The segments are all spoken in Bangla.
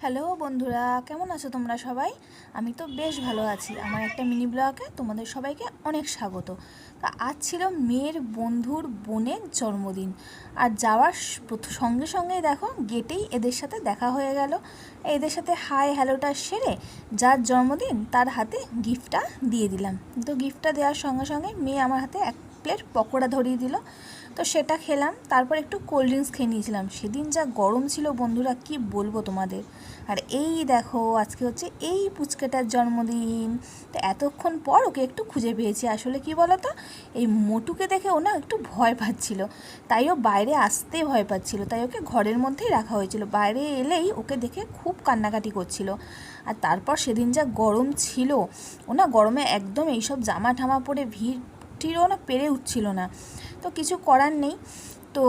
হ্যালো বন্ধুরা, কেমন আছো তোমরা সবাই? আমি তো বেশ ভালো আছি। আমার একটা মিনি ব্লগে তোমাদের সবাইকে অনেক স্বাগত। তা আজ ছিল মেয়ের বন্ধুর বোনের জন্মদিন, আর যাওয়ার সঙ্গে সঙ্গেই দেখো গেটেই এদের সাথে দেখা হয়ে গেল। এদের সাথে হাই হ্যালোটা সেরে যার জন্মদিন তার হাতে গিফটটা দিয়ে দিলাম। তো গিফটটা দেওয়ার সঙ্গে সঙ্গে মেয়ে আমার হাতে এক প্লেট পকোড়া ধরিয়ে দিল। তো সেটা খেলাম, তারপর একটু কোল্ড ড্রিঙ্কস খেয়ে নিয়েছিলাম। সেদিন যা গরম ছিল বন্ধুরা, কি বলবো তোমাদের। আর এই দেখো আজকে হচ্ছে এই পুচকেটার জন্মদিন। তো এতক্ষণ পর ওকে একটু খুঁজে পেয়েছি। আসলে কি বলো তো, এই মোটুকে দেখে ও না একটু ভয় পাচ্ছিল, তাই ও বাইরে আসতে ভয় পাচ্ছিল, তাই ওকে ঘরের মধ্যেই রাখা হয়েছিল। বাইরে এলেই ওকে দেখে খুব কান্নাকাটি করছিল। আর তারপর সেদিন যা গরম ছিল, ও না গরমে একদম এইসব জামা ঠামা পরে ভিড়টিরও না পেরে উঠছিল না। তো কিছু করার নেই। তো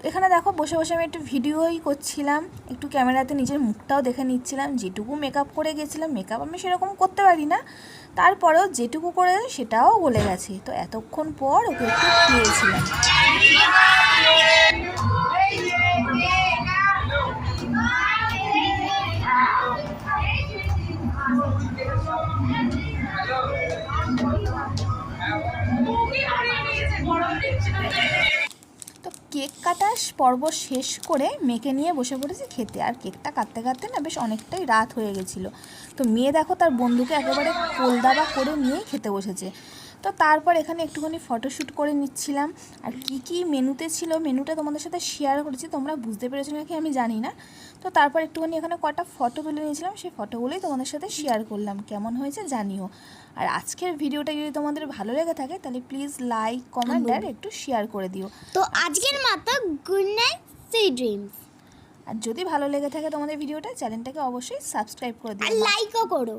এখানে দেখো বসে বসে আমি একটু ভিডিওই করছিলাম, একটু ক্যামেরাতে নিজের মুখটাও দেখে নিচ্ছিলাম। যেটুকু মেকআপ করে গেছিলাম, মেকআপ আমি সেরকম করতে পারি না, তারপরেও যেটুকু করে সেটাও গলে গেছে। তো এতক্ষণ পর ওকে একটু খেয়েছিলাম। তো কেক কাটা পর্ব শেষ করে মেয়েকে নিয়ে বসে পড়েছি খেতে। আর কেকটা কাটতে কাটতে না বেশ অনেকটাই রাত হয়ে গেছিলো। তো মেয়ে দেখো তার বন্ধুকে একেবারে কোলদাবা করে নিয়েই খেতে বসেছে। তো তারপর এখানে একটুখানি ফটোশ্যুট করে নিচ্ছিলাম। আর কি কি মেনুতে ছিল, মেনুটা তোমাদের সাথে শেয়ার করেছি, তোমরা বুঝতে পেরেছো নাকি আমি জানি না। তো তারপর একটুখানি এখানে কটা ফটো তুলে নিয়েছিলাম, সেই ফটোগুলোই তোমাদের সাথে শেয়ার করলাম। কেমন হয়েছে জানিও। আর আজকের ভিডিওটা যদি তোমাদের ভালো লেগে থাকে তাহলে প্লিজ লাইক, কমেন্ট আর একটু শেয়ার করে দিও। তো আজকের মতো গুড নাইট, সুইট ড্রিমস। আর যদি ভালো লেগে থাকে তোমাদের ভিডিওটা, চ্যানেলটাকে অবশ্যই সাবস্ক্রাইব করে দিও, আর লাইকও করো।